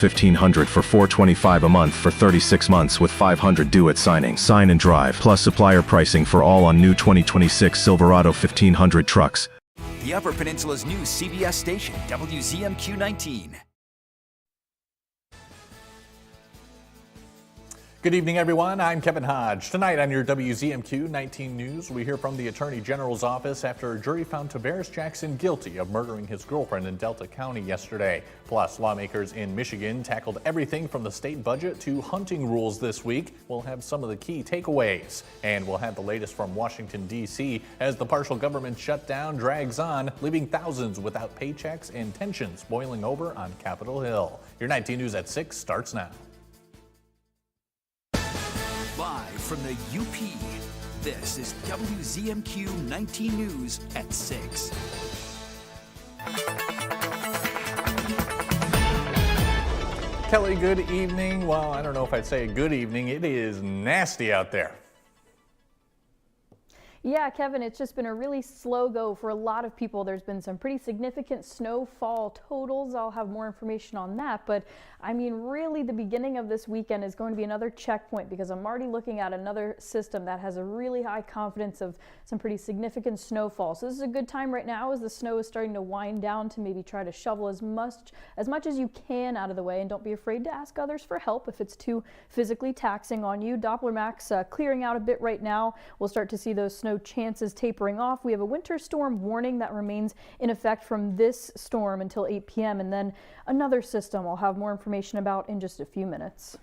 $1,500 for $425 a month for 36 months with $500 due at signing. Sign and drive, plus supplier pricing for all on new 2026 Silverado 1500 trucks. The Upper Peninsula's new CBS station, WZMQ 19. Good evening, everyone. I'm Kevin Hodge. Tonight on your WZMQ 19 News, we hear from the Attorney General's office after a jury found Tavares Jackson guilty of murdering his girlfriend in Delta County yesterday. Plus, lawmakers in Michigan tackled everything from the state budget to hunting rules this week. We'll have some of the key takeaways. And we'll have the latest from Washington, D.C. as the partial government shutdown drags on, leaving thousands without paychecks and tensions boiling over on Capitol Hill. Your 19 News at 6 starts now. Live from the UP, this is WZMQ 19 News at 6. Kelly, good evening. Well, I don't know if I'd say good evening. It is nasty out there. Yeah, Kevin, it's just been a really slow go for a lot of people. There's been some pretty significant snowfall totals. I'll have more information on that. But I mean, really, the beginning of this weekend is going to be another checkpoint because I'm already looking at another system that has a really high confidence of some pretty significant snowfall. So this is a good time right now as the snow is starting to wind down to maybe try to shovel as much as you can out of the way. And don't be afraid to ask others for help if it's too physically taxing on you. Doppler max clearing out a bit right now. We'll start to see those snow chances tapering off. We have a winter storm warning that remains in effect from this storm until 8 p.m. and then another system I'll have more information about in just a few minutes.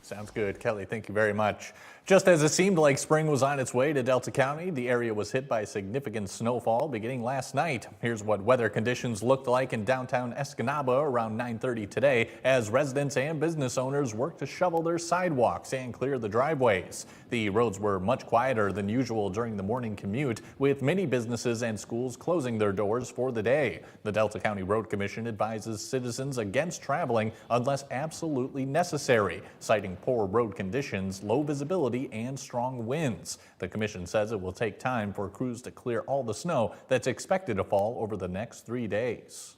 Sounds good. Kelly, thank you very much. Just as it seemed like spring was on its way to Delta County, the area was hit by significant snowfall beginning last night. Here's what weather conditions looked like in downtown Escanaba around 9:30 today as residents and business owners worked to shovel their sidewalks and clear the driveways. The roads were much quieter than usual during the morning commute, with many businesses and schools closing their doors for the day. The Delta County Road Commission advises citizens against traveling unless absolutely necessary, citing poor road conditions, low visibility, and strong winds. The commission says it will take time for crews to clear all the snow that's expected to fall over the next 3 days.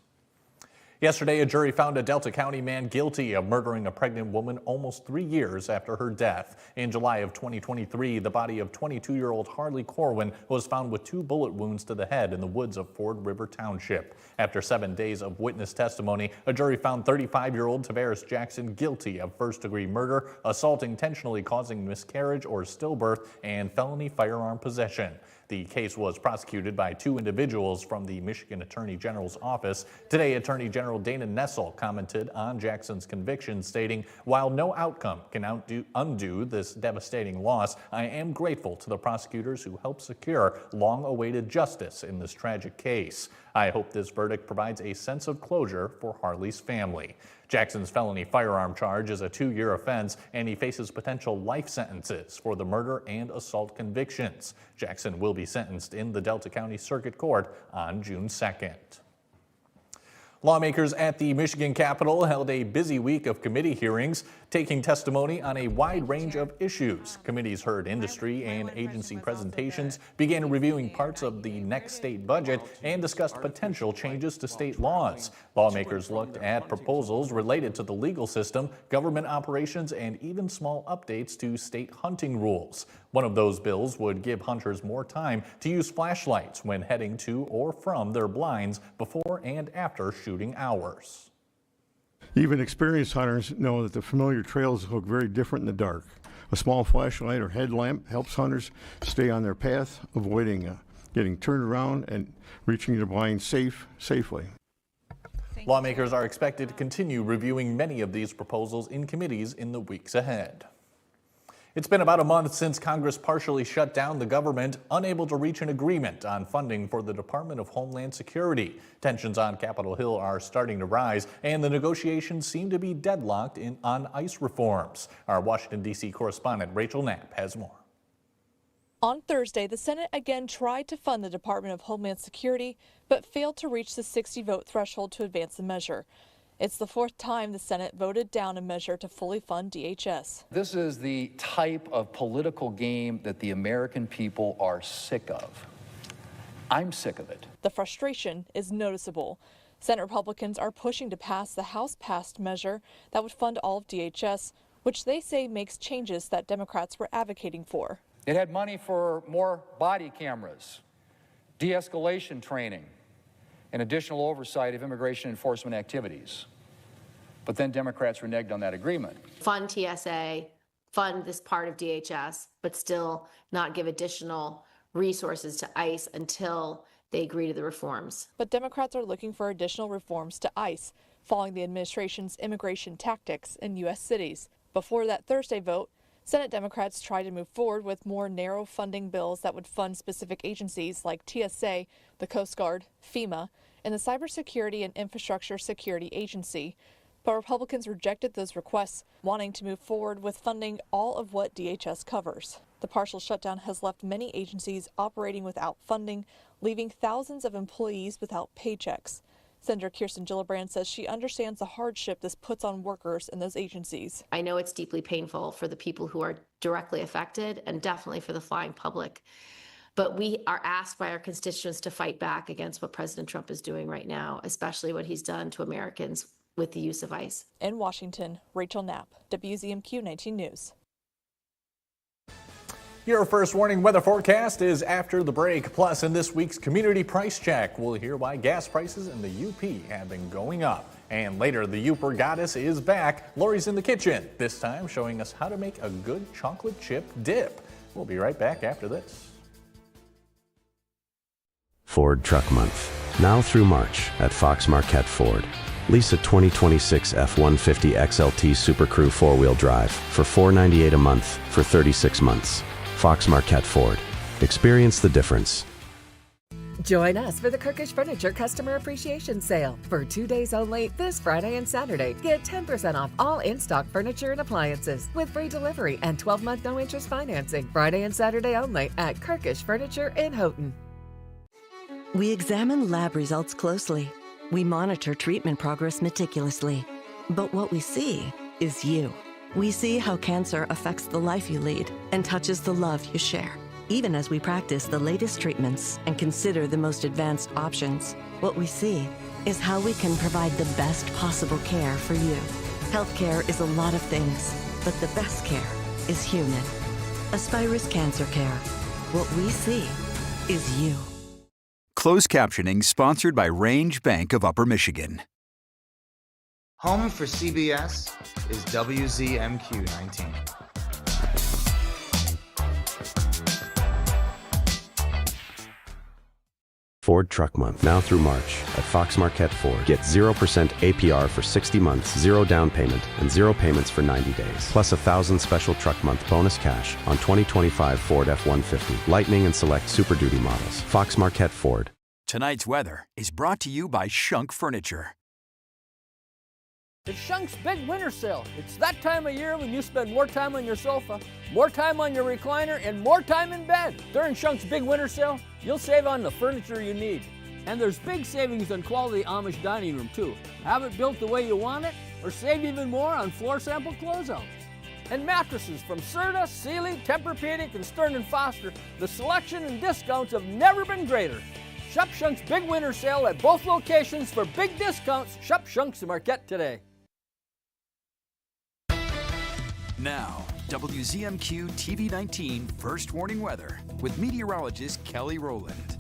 Yesterday, a jury found a Delta County man guilty of murdering a pregnant woman almost 3 years after her death. In July of 2023, the body of 22-year-old Harley Corwin was found with 2 bullet wounds to the head in the woods of Ford River Township. After 7 days of witness testimony, a jury found 35-year-old Tavares Jackson guilty of first-degree murder, assault intentionally causing miscarriage or stillbirth, and felony firearm possession. The case was prosecuted by 2 individuals from the Michigan Attorney General's office. Today, Attorney General Dana Nessel commented on Jackson's conviction, stating, "While no outcome can undo this devastating loss, I am grateful to the prosecutors who helped secure long-awaited justice in this tragic case. I hope this verdict provides a sense of closure for Harley's family." Jackson's felony firearm charge is a 2-year offense, and he faces potential life sentences for the murder and assault convictions. Jackson will be sentenced in the Delta County Circuit Court on June 2nd. Lawmakers at the Michigan Capitol held a busy week of committee hearings, taking testimony on a wide range of issues. Committees heard industry and agency presentations, began reviewing parts of the next state budget, and discussed potential changes to state laws. Lawmakers looked at proposals related to the legal system, government operations, and even small updates to state hunting rules. One of those bills would give hunters more time to use flashlights when heading to or from their blinds before and after shooting hours. Even experienced hunters know that the familiar trails look very different in the dark. A small flashlight or headlamp helps hunters stay on their path, avoiding getting turned around and reaching their blinds safely. Lawmakers are expected to continue reviewing many of these proposals in committees in the weeks ahead. It's been about a month since Congress partially shut down the government, unable to reach an agreement on funding for the Department of Homeland Security. Tensions on Capitol Hill are starting to rise, and the negotiations seem to be deadlocked on ICE reforms. Our Washington, D.C. correspondent Rachel Knapp has more. On Thursday, the Senate again tried to fund the Department of Homeland Security, but failed to reach the 60-vote threshold to advance the measure. It's the 4th time the Senate voted down a measure to fully fund DHS. This is the type of political game that the American people are sick of. I'm sick of it. The frustration is noticeable. Senate Republicans are pushing to pass the House-passed measure that would fund all of DHS, which they say makes changes that Democrats were advocating for. It had money for more body cameras, de-escalation training, and additional oversight of immigration enforcement activities. But then Democrats reneged on that agreement. Fund TSA, fund this part of DHS, but still not give additional resources to ICE until they agree to the reforms. But Democrats are looking for additional reforms to ICE, following the administration's immigration tactics in U.S. cities. Before that Thursday vote, Senate Democrats tried to move forward with more narrow funding bills that would fund specific agencies like TSA, the Coast Guard, FEMA, and the Cybersecurity and Infrastructure Security Agency. But Republicans rejected those requests, wanting to move forward with funding all of what DHS covers. The partial shutdown has left many agencies operating without funding, leaving thousands of employees without paychecks. Senator Kirsten Gillibrand says she understands the hardship this puts on workers in those agencies. I know it's deeply painful for the people who are directly affected and definitely for the flying public. But we are asked by our constituents to fight back against what President Trump is doing right now, especially what he's done to Americans with the use of ICE. In Washington, Rachel Knapp, WZMQ 19 News. Your first warning weather forecast is after the break. Plus, in this week's Community Price Check, we'll hear why gas prices in the UP have been going up. And later, the Upper Goddess is back. Lori's in the kitchen, this time showing us how to make a good chocolate chip dip. We'll be right back after this. Ford Truck Month. Now through March at Fox Marquette Ford. Lease a 2026 F-150 XLT Super Crew 4-wheel drive for $498 a month for 36 months. Fox Marquette Ford. Experience the difference. Join us for the Kirkish Furniture Customer Appreciation Sale. For 2 days only, this Friday and Saturday, get 10% off all in-stock furniture and appliances with free delivery and 12-month no-interest financing. Friday and Saturday only at Kirkish Furniture in Houghton. We examine lab results closely. We monitor treatment progress meticulously. But what we see is you. We see how cancer affects the life you lead and touches the love you share. Even as we practice the latest treatments and consider the most advanced options, what we see is how we can provide the best possible care for you. Healthcare is a lot of things, but the best care is human. Aspirus Cancer Care. What we see is you. Closed captioning sponsored by Range Bank of Upper Michigan. Home for CBS is WZMQ 19. Ford Truck Month. Now through March at Fox Marquette Ford. Get 0% APR for 60 months, 0 down payment, and 0 payments for 90 days. Plus $1,000 special truck month bonus cash on 2025 Ford F-150, Lightning, and select Super Duty models. Fox Marquette Ford. Tonight's weather is brought to you by Shunk Furniture. It's Shunk's big winter sale. It's that time of year when you spend more time on your sofa, more time on your recliner, and more time in bed. During Shunk's big winter sale, you'll save on the furniture you need. And there's big savings on quality Amish dining room too. Have it built the way you want it, or save even more on floor sample closeouts. And mattresses from Serta, Sealy, Tempur-Pedic, and Stearns & Foster. The selection and discounts have never been greater. Shop Shunk's big winter sale at both locations for big discounts. Shop Shunk's in Marquette today. Now, WZMQ TV 19 First Warning Weather with meteorologist Kelly Rowland.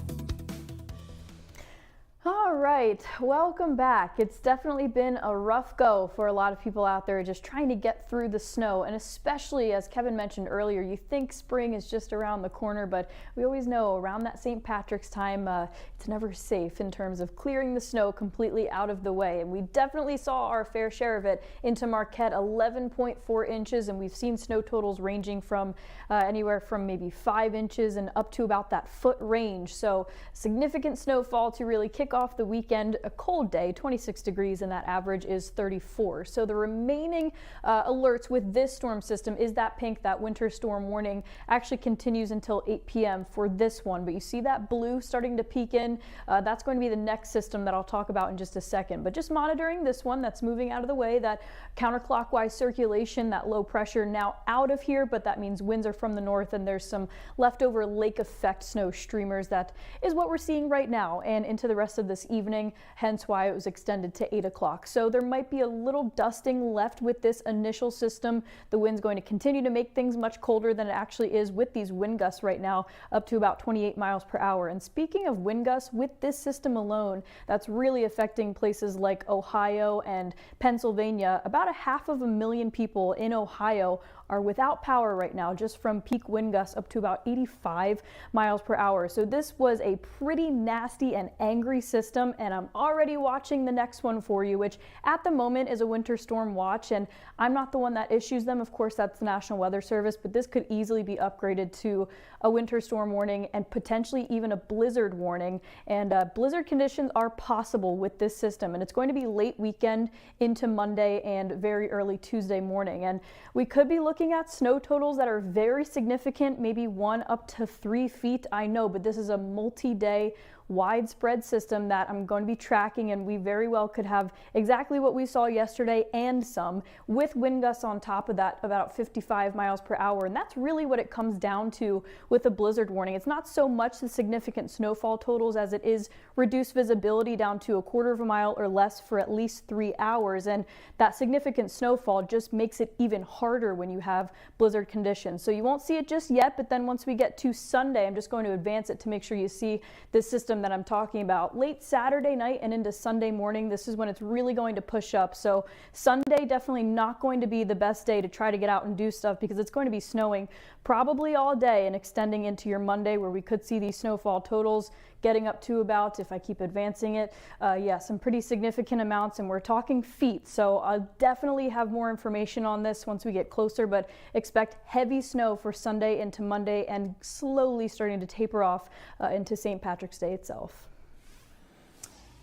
All right, welcome back. It's definitely been a rough go for a lot of people out there just trying to get through the snow, and especially as Kevin mentioned earlier, you think spring is just around the corner, but we always know around that St. Patrick's time, it's never safe in terms of clearing the snow completely out of the way, and we definitely saw our fair share of it into Marquette, 11.4 inches, and we've seen snow totals ranging from anywhere from maybe 5 inches and up to about that foot range. So significant snowfall to really kick off the weekend. A cold day, 26 degrees, and that average is 34. So the remaining alerts with this storm system is that pink, that winter storm warning actually continues until 8 p.m. for this one. But you see that blue starting to peek in. That's going to be the next system that I'll talk about in just a second. But just monitoring this one that's moving out of the way, that counterclockwise circulation, that low pressure now out of here, but that means winds are from the north and there's some leftover lake effect snow streamers. That is what we're seeing right now and into the rest of this this evening, hence why it was extended to 8 o'clock. So there might be a little dusting left with this initial system. The wind's going to continue to make things much colder than it actually is with these wind gusts right now, up to about 28 miles per hour. And speaking of wind gusts, with this system alone, that's really affecting places like Ohio and Pennsylvania. About 500,000 people in Ohio are without power right now, just from peak wind gusts up to about 85 miles per hour. So this was a pretty nasty and angry system, and I'm already watching the next one for you, which at the moment is a winter storm watch, and I'm not the one that issues them. Of course, that's the National Weather Service, but this could easily be upgraded to a winter storm warning and potentially even a blizzard warning. And blizzard conditions are possible with this system, and it's going to be late weekend into Monday and very early Tuesday morning. And we could be looking at snow totals that are very significant, maybe 1 up to 3 feet. I know, but this is a multi-day widespread system that I'm going to be tracking, and we very well could have exactly what we saw yesterday and some, with wind gusts on top of that, about 55 miles per hour. And that's really what it comes down to with a blizzard warning. It's not so much the significant snowfall totals as it is reduced visibility down to 1/4 mile or less for at least 3 hours. And that significant snowfall just makes it even harder when you have blizzard conditions. So you won't see it just yet, but then once we get to Sunday, I'm just going to advance it to make sure you see this system that I'm talking about. Late Saturday night and into Sunday morning, this is when it's really going to push up. So Sunday, definitely not going to be the best day to try to get out and do stuff, because it's going to be snowing probably all day and extending into your Monday, where we could see these snowfall totals getting up to about, if I keep advancing it, yeah, some pretty significant amounts, and we're talking feet. So I'll definitely have more information on this once we get closer, but expect heavy snow for Sunday into Monday and slowly starting to taper off into St. Patrick's Day itself.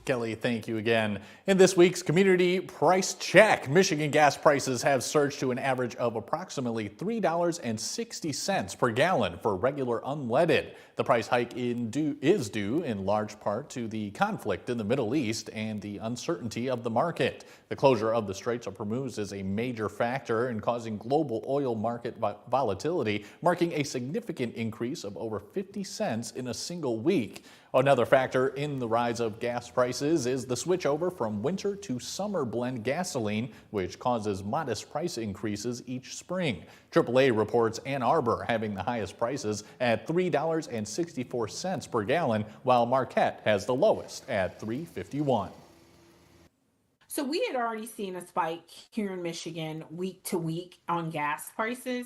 Kelly, thank you again. In this week's Community Price Check, Michigan gas prices have surged to an average of approximately $3.60 per gallon for regular unleaded. The price hike is due in large part to the conflict in the Middle East and the uncertainty of the market. The closure of the Straits of Hormuz is a major factor in causing global oil market volatility, marking a significant increase of over 50 cents in a single week. Another factor in the rise of gas prices is the switchover from winter to summer blend gasoline, which causes modest price increases each spring. AAA reports Ann Arbor having the highest prices at $3.64 per gallon, while Marquette has the lowest at $3.51. So we had already seen a spike here in Michigan week to week on gas prices,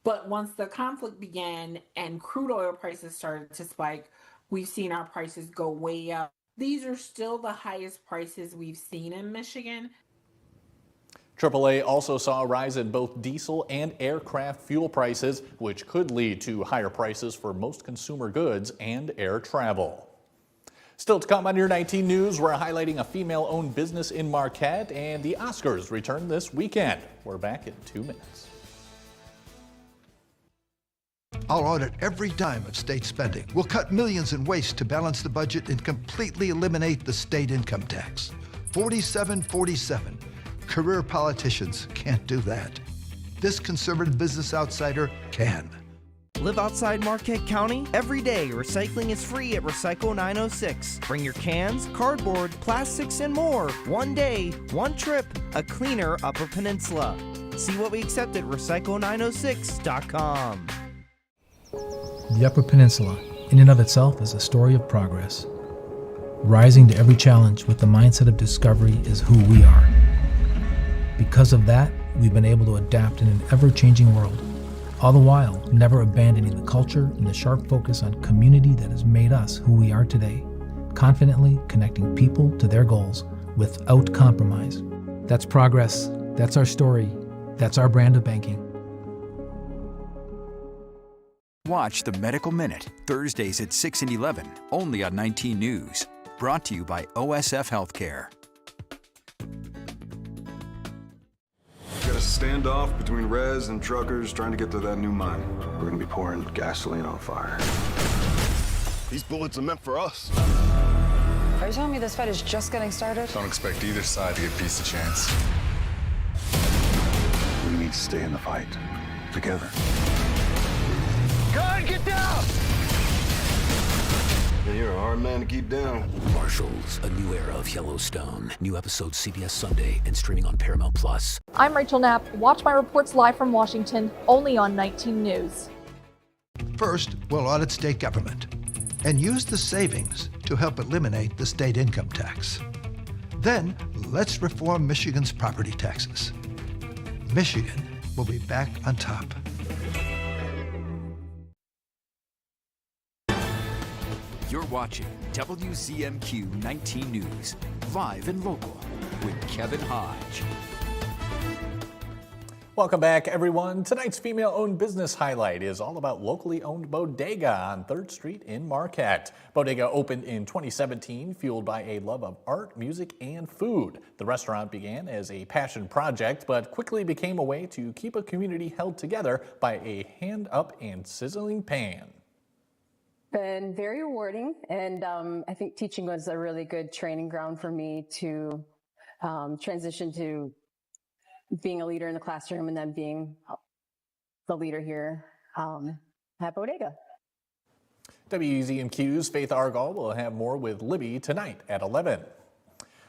but once the conflict began and crude oil prices started to spike, we've seen our prices go way up. These are still the highest prices we've seen in Michigan. AAA also saw a rise in both diesel and aircraft fuel prices, which could lead to higher prices for most consumer goods and air travel. Still to come on your 19 News, we're highlighting a female-owned business in Marquette, and the Oscars return this weekend. We're back in 2 minutes. I'll audit every dime of state spending. We'll cut millions in waste to balance the budget and completely eliminate the state income tax. 47-47. Career politicians can't do that. This conservative business outsider can. Live outside Marquette County? Every day, recycling is free at Recycle 906. Bring your cans, cardboard, plastics, and more. One day, one trip, a cleaner Upper Peninsula. See what we accept at recycle906.com. The Upper Peninsula, in and of itself, is a story of progress. Rising to every challenge with the mindset of discovery is who we are. Because of that, we've been able to adapt in an ever-changing world, all the while never abandoning the culture and the sharp focus on community that has made us who we are today, confidently connecting people to their goals without compromise. That's progress. That's our story. That's our brand of banking. Watch the Medical Minute, Thursdays at 6 and 11, only on 19 News. Brought to you by OSF Healthcare. Got a standoff between Rez and truckers trying to get to that new mine. We're gonna be pouring gasoline on fire. These bullets are meant for us. Are you telling me this fight is just getting started? Don't expect either side to get peace a chance. We need to stay in the fight together. Gun, get down! You're a hard man to keep down. Marshals, a new era of Yellowstone. New episode CBS Sunday and streaming on Paramount Plus. I'm Rachel Knapp. Watch my reports live from Washington, only on 19 News. First, we'll audit state government and use the savings to help eliminate the state income tax. Then, let's reform Michigan's property taxes. Michigan will be back on top. You're watching WZMQ 19 News, live and local, with Kevin Hodge. Welcome back, everyone. Tonight's female-owned business highlight is all about locally owned Bodega on 3rd Street in Marquette. Bodega opened in 2017, fueled by a love of art, music, and food. The restaurant began as a passion project, but quickly became a way to keep a community held together by a hand-up and sizzling pan. Been very rewarding, and I think teaching was a really good training ground for me to transition to being a leader in the classroom and then being the leader here at Bodega. WZMQ's Faith Argall will have more with Libby tonight at 11.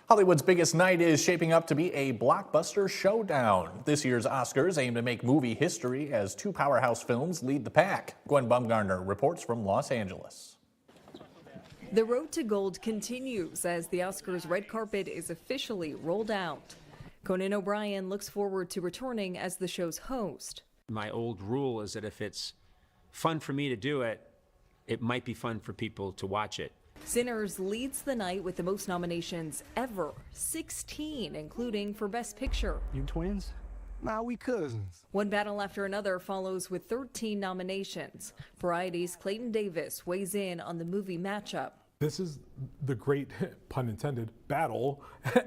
Hollywood's biggest night is shaping up to be a blockbuster showdown. This year's Oscars aim to make movie history as two powerhouse films lead the pack. Gwen Bumgarner reports from Los Angeles. The road to gold continues as the Oscars red carpet is officially rolled out. Conan O'Brien looks forward to returning as the show's host. My old rule is that if it's fun for me to do it, it might be fun for people to watch it. Sinners leads the night with the most nominations ever, 16, including for Best Picture. You twins? Nah, we cousins. One battle after another follows with 13 nominations. Variety's Clayton Davis weighs in on the movie matchup. This is the great, pun intended, battle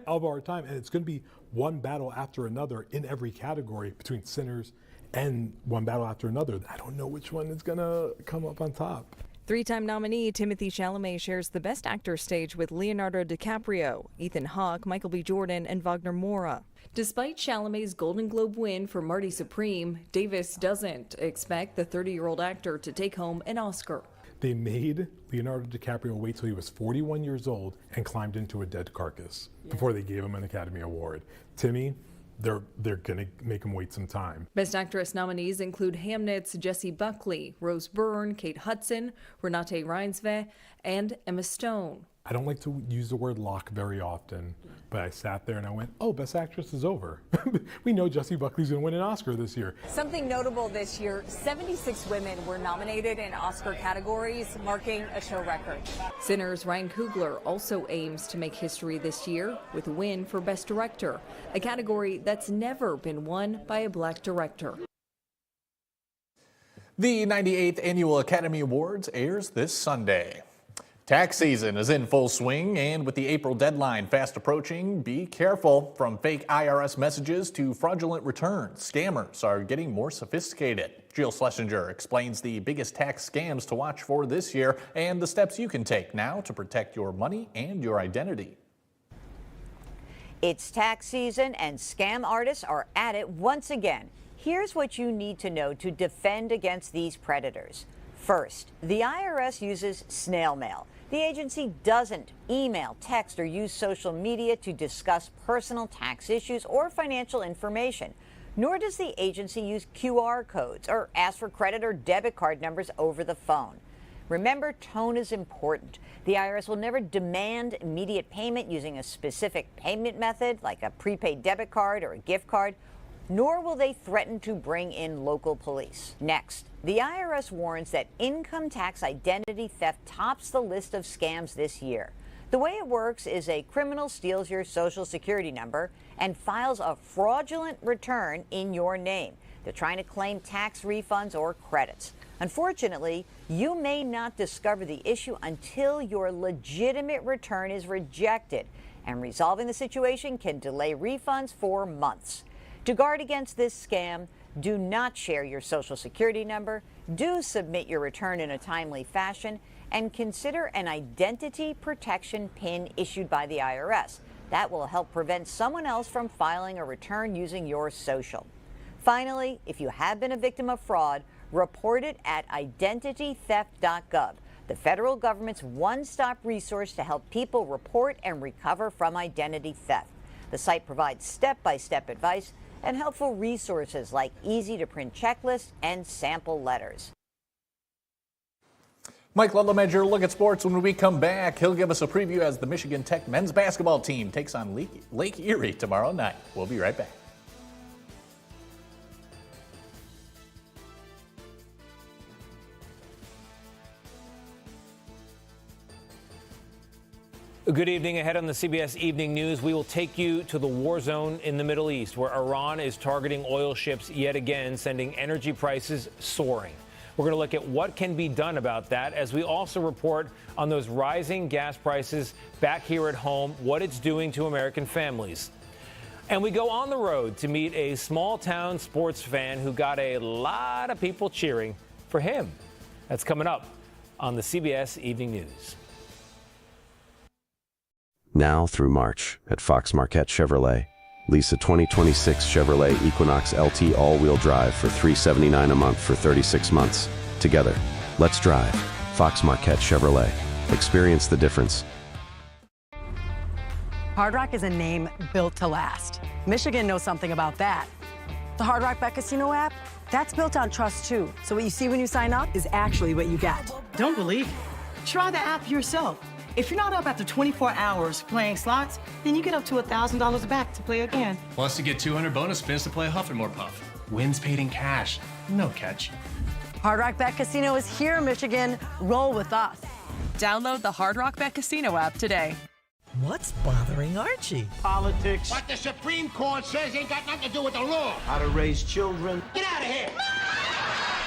of our time, and it's going to be one battle after another in every category between Sinners and one battle after another. I don't know which one is going to come up on top. Three-time nominee Timothée Chalamet shares the Best Actor stage with Leonardo DiCaprio, Ethan Hawke, Michael B. Jordan, and Wagner Moura. Despite Chalamet's Golden Globe win for Marty Supreme, Davis doesn't expect the 30-year-old actor to take home an Oscar. They made Leonardo DiCaprio wait till he was 41 years old and climbed into a dead carcass before they gave him an Academy Award. Timmy, they're going to make him wait some time. Best Actress nominees include Hamnet's Jessie Buckley, Rose Byrne, Kate Hudson, Renate Reinsve, and Emma Stone. I don't like to use the word lock very often, but I sat there and I went, oh, Best Actress is over. We know Jessie Buckley's going to win an Oscar this year. Something notable this year, 76 women were nominated in Oscar categories, marking a show record. Sinners' Ryan Coogler also aims to make history this year with a win for Best Director, a category that's never been won by a black director. The 98th Annual Academy Awards airs this Sunday. Tax season is in full swing, and with the April deadline fast approaching, be careful. From fake IRS messages to fraudulent returns, scammers are getting more sophisticated. Jill Schlesinger explains the biggest tax scams to watch for this year and the steps you can take now to protect your money and your identity. It's tax season and scam artists are at it once again. Here's what you need to know to defend against these predators. First, the IRS uses snail mail. The agency doesn't email, text, or use social media to discuss personal tax issues or financial information. Nor does the agency use QR codes or ask for credit or debit card numbers over the phone. Remember, tone is important. The IRS will never demand immediate payment using a specific payment method like a prepaid debit card or a gift card, nor will they threaten to bring in local police. Next, the IRS warns that income tax identity theft tops the list of scams this year. The way it works is a criminal steals your social security number and files a fraudulent return in your name. They're trying to claim tax refunds or credits. Unfortunately, you may not discover the issue until your legitimate return is rejected, and resolving the situation can delay refunds for months. To guard against this scam, do not share your social security number, do submit your return in a timely fashion, and consider an identity protection PIN issued by the IRS. That will help prevent someone else from filing a return using your social. Finally, if you have been a victim of fraud, report it at identitytheft.gov. the federal government's one-stop resource to help people report and recover from identity theft. The site provides step-by-step advice and helpful resources like easy-to-print checklists and sample letters. Mike Ludlamedger, look at sports. When we come back, he'll give us a preview as the Michigan Tech men's basketball team takes on Lake Erie tomorrow night. We'll be right back. Good evening. Ahead on the CBS Evening News, we will take you to the war zone in the Middle East, where Iran is targeting oil ships yet again, sending energy prices soaring. We're going to look at what can be done about that, as we also report on those rising gas prices back here at home, what it's doing to American families. And we go on the road to meet a small-town sports fan who got a lot of people cheering for him. That's coming up on the CBS Evening News. Now through March at Fox Marquette Chevrolet. Lease a 2026 Chevrolet Equinox LT all-wheel drive for $379 a month for 36 months. Together, let's drive. Fox Marquette Chevrolet. Experience the difference. Hard Rock is a name built to last. Michigan knows something about that. The Hard Rock Bet Casino app, that's built on trust too. So what you see when you sign up is actually what you get. Don't believe it? Try the app yourself. If you're not up after 24 hours playing slots, then you get up to $1,000 back to play again. Plus, you get 200 bonus spins to play Huff and More Puff. Wins paid in cash. No catch. Hard Rock Bet Casino is here, Michigan. Roll with us. Download the Hard Rock Bet Casino app today. What's bothering Archie? Politics. What the Supreme Court says ain't got nothing to do with the law. How to raise children. Get out of here.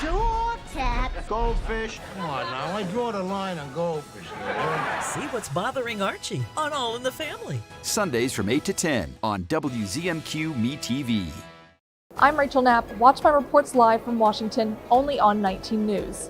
Door tap. Goldfish. Come on now, I draw the line on goldfish. See what's bothering Archie on All in the Family. Sundays from 8 to 10 on WZMQ MeTV. I'm Rachel Knapp. Watch my reports live from Washington, only on 19 News.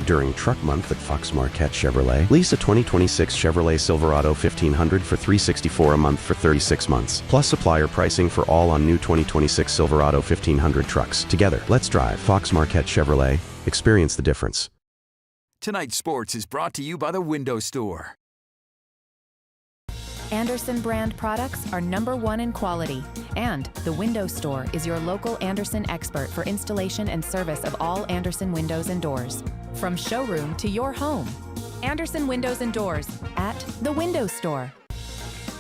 During Truck Month at Fox Marquette Chevrolet, lease a 2026 Chevrolet Silverado 1500 for $364 a month for 36 months. Plus supplier pricing for all on new 2026 Silverado 1500 trucks. Together, let's drive. Fox Marquette Chevrolet. Experience the difference. Tonight's sports is brought to you by the Window Store. Andersen brand products are #1 in quality, and the Window Store is your local Andersen expert for installation and service of all Andersen windows and doors. From showroom to your home, Andersen Windows and Doors at the Window Store.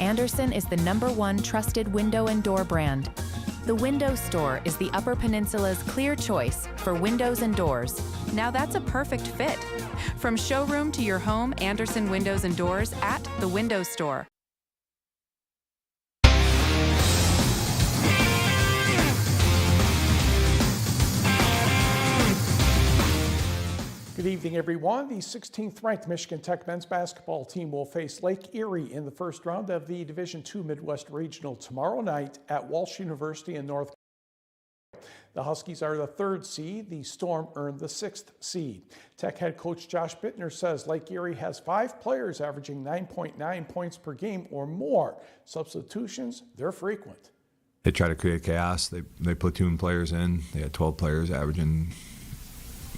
Andersen is the #1 trusted window and door brand. The Window Store is the Upper Peninsula's clear choice for windows and doors. Now that's a perfect fit. From showroom to your home, Andersen Windows and Doors at the Window Store. Good evening, everyone. The 16th ranked Michigan Tech men's basketball team will face Lake Erie in the first round of the Division II Midwest Regional tomorrow night at Walsh University in North Carolina. The Huskies are the 3rd seed. The Storm earned the 6th seed. Tech head coach Josh Bittner says Lake Erie has 5 players averaging 9.9 points per game or more. Substitutions, they're frequent. They try to create chaos. They platoon players in. They had 12 players averaging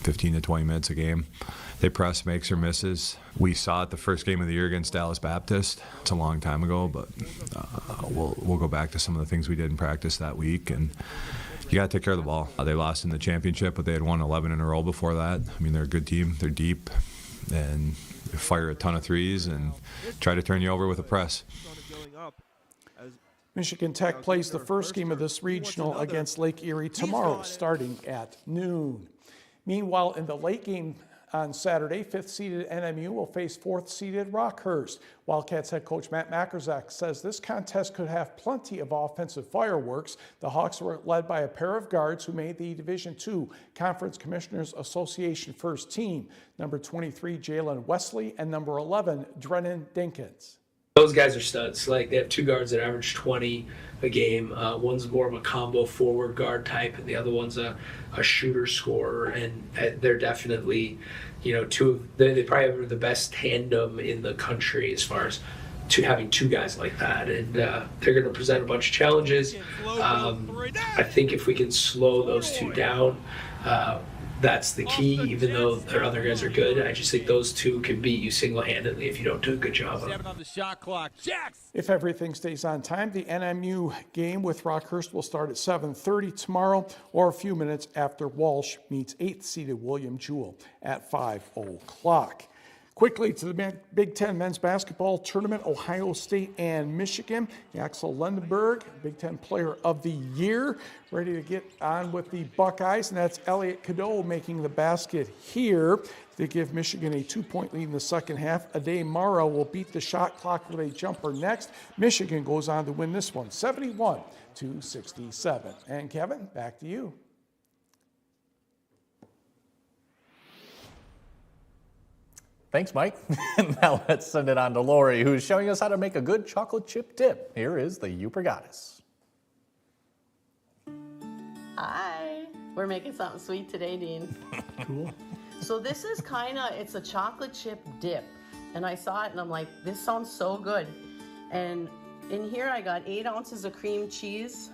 15 to 20 minutes a game. They press makes or misses. We saw it the first game of the year against Dallas Baptist. It's a long time ago, but we'll go back to some of the things we did in practice that week. And you got to take care of the ball. They lost in the championship, but they had won 11 in a row before that. I mean, they're a good team. They're deep and they fire a ton of threes and try to turn you over with a press. Michigan Tech plays the first game of this regional against Lake Erie tomorrow, starting at noon. Meanwhile, in the late game on Saturday, 5th-seeded NMU will face 4th-seeded Rockhurst. Wildcats head coach Matt Makerzak says this contest could have plenty of offensive fireworks. The Hawks were led by a pair of guards who made the Division II Conference Commissioners Association first team, number 23 Jalen Wesley and number 11 Drennan Dinkins. Those guys are studs. Like, they have 2 guards that average 20 a game. One's more of a combo forward guard type, and the other one's a shooter scorer. And they're definitely, they probably have the best tandem in the country as far as having 2 guys like that. And they're going to present a bunch of challenges. I think if we can slow those 2 down, that's the key, even though their other guys are good. I just think those two can beat you single-handedly if you don't do a good job of it. On the shot clock. Jacks! If everything stays on time, the NMU game with Rockhurst will start at 7:30 tomorrow, or a few minutes after Walsh meets 8th-seeded William Jewell at 5:00. Quickly to the Big Ten men's basketball tournament, Ohio State and Michigan. Axel Lundenberg, Big Ten Player of the Year, ready to get on with the Buckeyes, and that's Elliot Cadeau making the basket here to give Michigan a 2-point lead in the second half. Ade Mara will beat the shot clock with a jumper next. Michigan goes on to win this one, 71-67. And Kevin, back to you. Thanks, Mike. Now let's send it on to Lori, who's showing us how to make a good chocolate chip dip. Here is the Upper Goddess. Hi. We're making something sweet today, Dean. Cool. So this is it's a chocolate chip dip. And I saw it and I'm like, this sounds so good. And in here I got 8 ounces of cream cheese.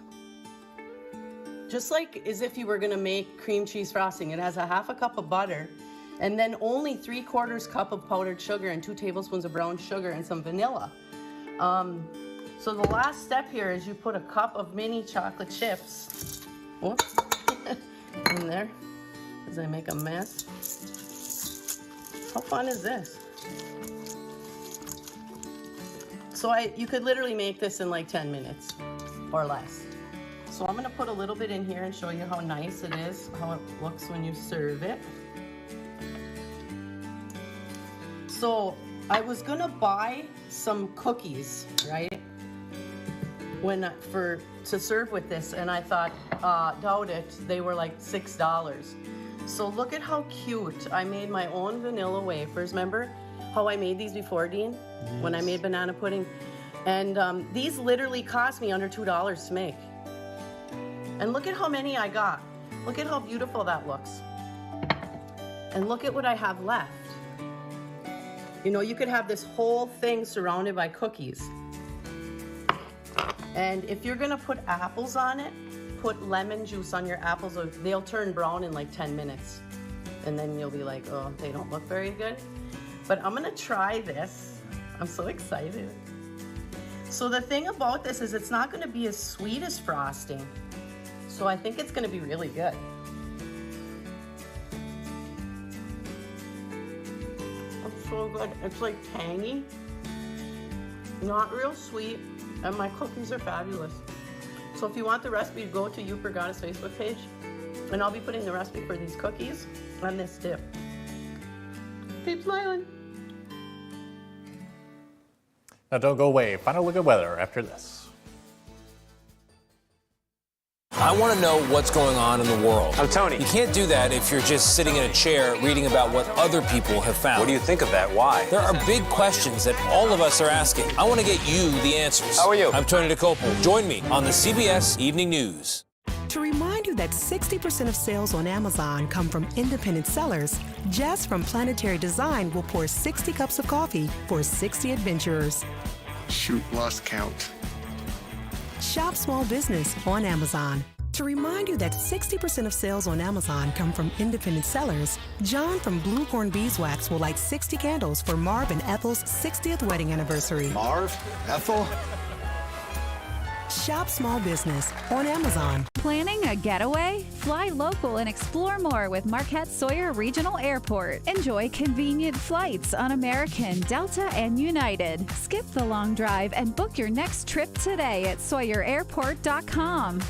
Just like as if you were gonna make cream cheese frosting. It has a 1/2 cup of butter, and then only 3/4 cup of powdered sugar and 2 tablespoons of brown sugar and some vanilla. So the last step here is you put a cup of mini chocolate chips in there as I make a mess. How fun is this? So you could literally make this in like 10 minutes or less. So I'm gonna put a little bit in here and show you how nice it is, how it looks when you serve it. So I was gonna buy some cookies, right? To serve with this, and I thought, doubt it, they were like $6. So look at how cute. I made my own vanilla wafers. Remember how I made these before, Dean? Yes. When I made banana pudding? And these literally cost me under $2 to make. And look at how many I got. Look at how beautiful that looks. And look at what I have left. You know, you could have this whole thing surrounded by cookies. And if you're gonna put apples on it, put lemon juice on your apples. They'll turn brown in like 10 minutes. And then you'll be like, oh, they don't look very good. But I'm gonna try this. I'm so excited. So the thing about this is it's not gonna be as sweet as frosting. So I think it's gonna be really good. It's so good. It's like tangy, not real sweet, and my cookies are fabulous. So if you want the recipe, go to Upper Goddess Facebook page, and I'll be putting the recipe for these cookies on this dip. Keep smiling. Now don't go away. Final look at weather after this. I want to know what's going on in the world. I'm Tony. You can't do that if you're just sitting in a chair reading about what other people have found. What do you think of that? Why? There are big questions that all of us are asking. I want to get you the answers. How are you? I'm Tony DeCopel. Join me on the CBS Evening News. To remind you that 60% of sales on Amazon come from independent sellers, Jess from Planetary Design will pour 60 cups of coffee for 60 adventurers. Shoot, lost count. Shop small business on Amazon. To remind you that 60% of sales on Amazon come from independent sellers, John from Bluehorn Beeswax will light 60 candles for Marv and Ethel's 60th wedding anniversary. Marv? Ethel? Shop small business on Amazon. Planning a getaway? Fly local and explore more with Marquette Sawyer Regional Airport. Enjoy convenient flights on American, Delta, and United. Skip the long drive and book your next trip today at sawyerairport.com.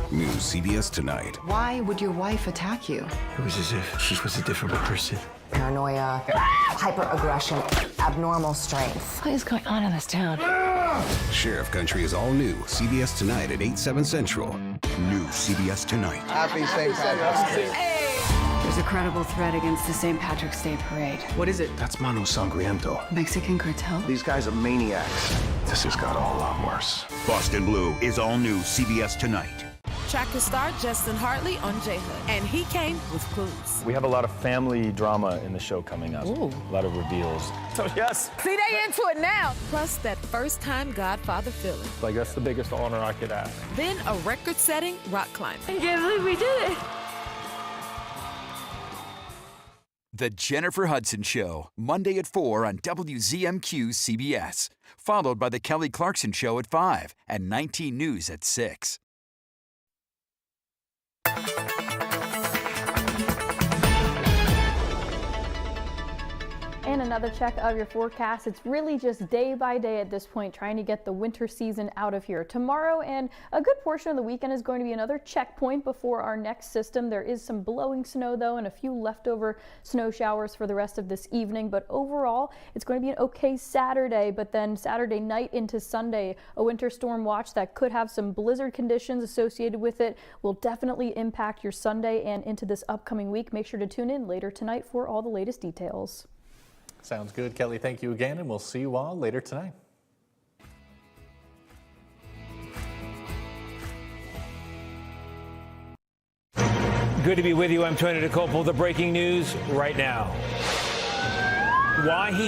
New CBS Tonight. Why would your wife attack you? It was as if she was a different person. Paranoia, hyperaggression, abnormal strength. What is going on in this town? Sheriff Country is all new. CBS Tonight at 8/7 Central. New CBS Tonight. Happy St. Patrick's Day. There's a credible threat against the St. Patrick's Day parade. What is it? That's Mano Sangriento. Mexican cartel? These guys are maniacs. This has got a whole lot worse. Boston Blue is all new. CBS Tonight. Track his star Justin Hartley on J-Hood, and he came with clues. We have a lot of family drama in the show coming up. Ooh. A lot of reveals. So yes. See, they into it now. Plus that first-time Godfather feeling. Like, that's the biggest honor I could ask. Then a record-setting rock climber. I can't believe we did it. The Jennifer Hudson Show, Monday at 4 on WZMQ CBS, followed by The Kelly Clarkson Show at 5 and 19 News at 6. And another check of your forecast. It's really just day by day at this point, trying to get the winter season out of here. Tomorrow and a good portion of the weekend is going to be another checkpoint before our next system. There is some blowing snow, though, and a few leftover snow showers for the rest of this evening. But overall, it's going to be an okay Saturday. But then Saturday night into Sunday, a winter storm watch that could have some blizzard conditions associated with it will definitely impact your Sunday and into this upcoming week. Make sure to tune in later tonight for all the latest details. Sounds good, Kelly. Thank you again, and we'll see you all later tonight. Good to be with you. I'm Tony DeCopo. The breaking news right now. Why he